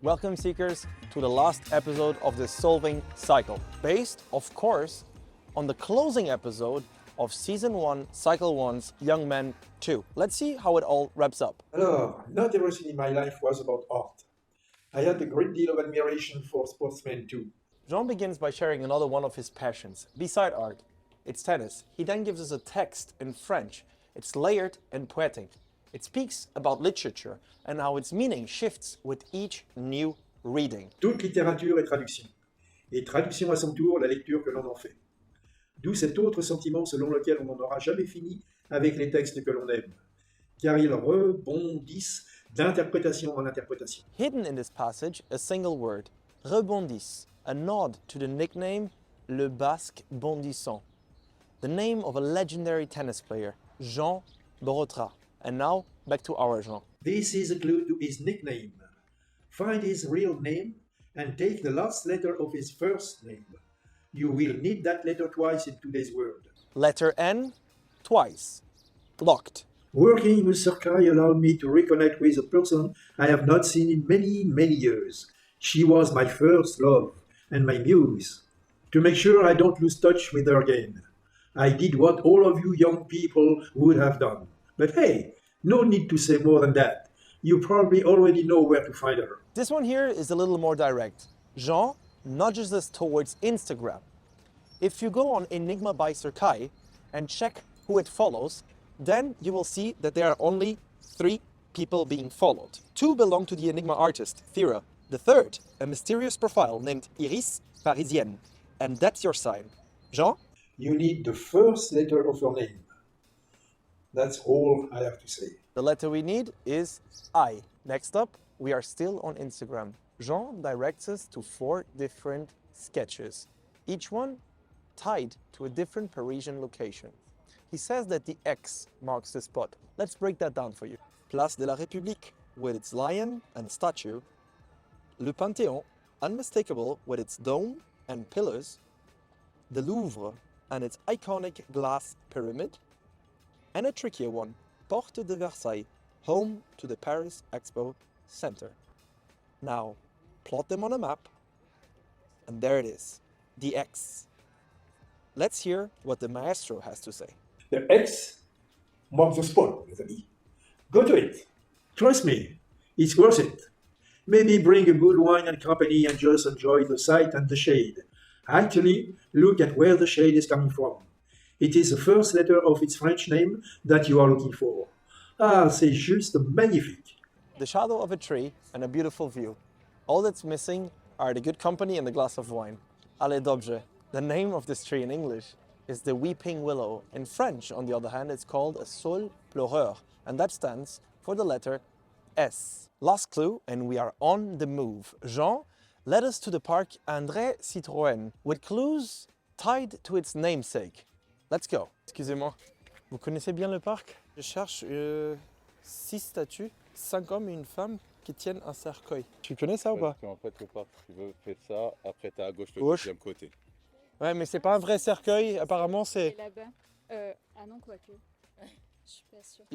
Welcome, seekers, to the last episode of the Solving Cycle, based, of course, on the closing episode of Season 1, Cycle 1's Young Men 2. Let's see how it all wraps up. Alors, not everything in my life was about art. I had a great deal of admiration for sportsmen too. Jean begins by sharing another one of his passions, beside art. It's tennis. He then gives us a text in French. It's layered and poetic. It speaks about literature and how its meaning shifts with each new reading. Toute littérature est traduction. Et traduction à son tour, la lecture que l'on en fait. D'où cet autre sentiment selon lequel on n'en aura jamais fini avec les textes que l'on aime. Car ils rebondissent d'interprétation en interprétation. Hidden in this passage, a single word, rebondissent, a nod to the nickname Le Basque Bondissant, the name of a legendary tennis player, Jean Borotra. And now, back to our Jean. This is a clue to his nickname. Find his real name and take the last letter of his first name. You will need that letter twice in today's world. Letter N, twice. Locked. Working with Serkai allowed me to reconnect with a person I have not seen in many, many years. She was my first love and my muse. To make sure I don't lose touch with her again, I did what all of you young people would have done. But hey, no need to say more than that. You probably already know where to find her. This one here is a little more direct. Jean nudges us towards Instagram. If you go on Enigma by Serkai and check who it follows, then you will see that there are only 3 people being followed. 2 belong to the Enigma artist, Thera. The third, a mysterious profile named Iris Parisian. And that's your sign. Jean? You need the first letter of your name. That's all I have to say. The letter we need is I. Next up, we are still on Instagram. Jean directs us to 4 different sketches, each one tied to a different Parisian location. He says that the X marks the spot. Let's break that down for you. Place de la République, with its lion and statue. Le Panthéon, unmistakable with its dome and pillars. The Louvre and its iconic glass pyramid. And a trickier one, Porte de Versailles, home to the Paris Expo Center. Now, plot them on a map, and there it is, the X. Let's hear what the maestro has to say. The X marks the spot, mes amis. Go to it. Trust me, it's worth it. Maybe bring a good wine and company and just enjoy the sight and the shade. Actually, look at where the shade is coming from. It is the first letter of its French name that you are looking for. Ah, c'est juste magnifique. The shadow of a tree and a beautiful view. All that's missing are the good company and the glass of wine. Allez d'objet. The name of this tree in English is the weeping willow. In French, on the other hand, it's called a saule pleureur, and that stands for the letter S. Last clue, and we are on the move. Jean led us to the park André Citroën, with clues tied to its namesake. Let's go. Excusez-moi, vous connaissez bien le parc? Je cherche 6 statues, 5 hommes et une femme qui tiennent un cercueil. Tu connais ça ou pas? En fait, le parc, tu veux faire ça, après t'as à gauche le Gauche. deuxième côté. Ouais, mais c'est pas un vrai cercueil, apparemment c'est... Là-bas. Ah non, quoique. Je suis pas sûre.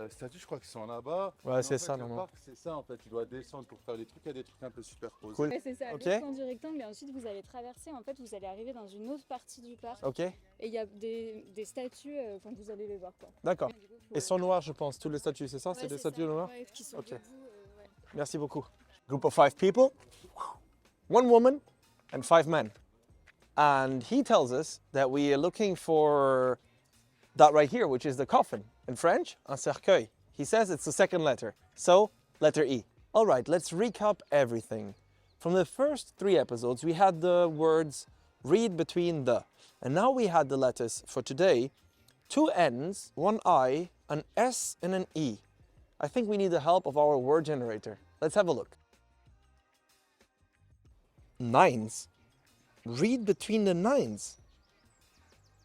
Statues, je crois qu'ils sont là-bas. Ouais, Mais c'est en fait, ça, le normalement. parc, c'est ça en fait, tu dois descendre pour faire des trucs, il y a des trucs un peu superposés. Cool. Ouais, c'est ça, Ok. le fond du rectangle, et ensuite vous allez traverser, en fait vous allez arriver dans une autre partie du parc. Ok, Et il y a des statues, quand vous allez les voir quoi. d'accord. Et du coup, faut- Ils sont noirs, je pense, tous les statues, c'est ça? Ouais, C'est des ça, statues noires? ouais, qui sont Ok. debout, ouais. Merci beaucoup. Group of 5 people, 1 woman and 5 men. And he tells us that we are looking for that right here, which is the coffin. In French, un cercueil. He says it's the second letter. So, letter E. All right, let's recap everything. From the first 3 episodes, we had the words read between the. And now we had the letters for today. 2 N's, 1 I, an S and an E. I think we need the help of our word generator. Let's have a look. 9s. Read between the 9s.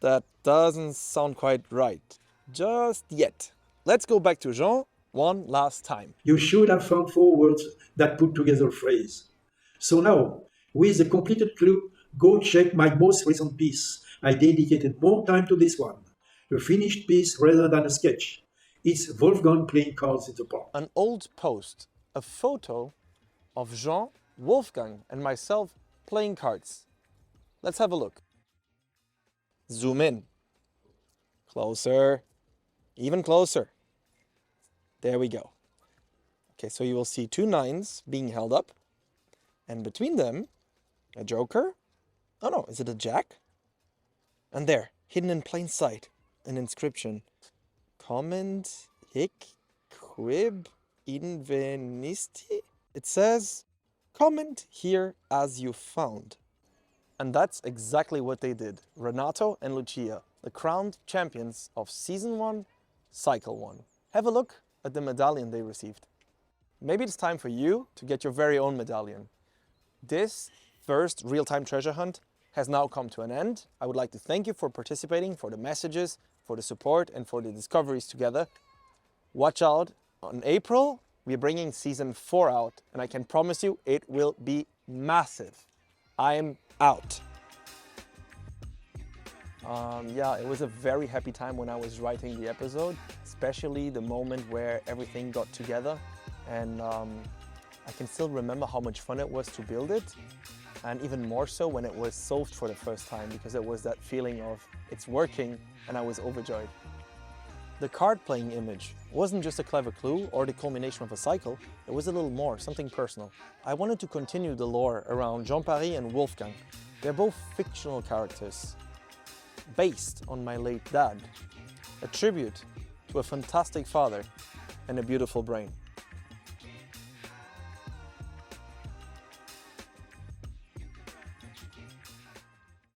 That doesn't sound quite right. Just yet. Let's go back to Jean one last time. You should have found 4 words that put together a phrase. So now, with the completed clue, go check my most recent piece. I dedicated more time to this one. A finished piece rather than a sketch. It's Wolfgang playing cards in the park. An old post, a photo of Jean, Wolfgang, and myself playing cards. Let's have a look. Zoom in. Closer. Even closer. There we go. Okay, so you will see 2 nines being held up, and between them, a joker. Oh no, is it a jack? And there, hidden in plain sight, an inscription. Comment hic quib invenisti? It says, comment here as you found. And that's exactly what they did. Renato and Lucia, the crowned champions of Season 1, Cycle 1. Have a look at the medallion they received. Maybe it's time for you to get your very own medallion. This first real-time treasure hunt has now come to an end. I would like to thank you for participating, for the messages, for the support, and for the discoveries together. Watch out, on April, we're bringing Season 4 out, and I can promise you it will be massive. I'm out. Yeah, it was a very happy time when I was writing the episode, especially the moment where everything got together. And I can still remember how much fun it was to build it, and even more so when it was solved for the first time, because it was that feeling of it's working, and I was overjoyed. The card playing image wasn't just a clever clue or the culmination of a cycle, it was a little more, something personal. I wanted to continue the lore around Jean-Paris and Wolfgang. They're both fictional characters, based on my late dad, a tribute to a fantastic father and a beautiful brain.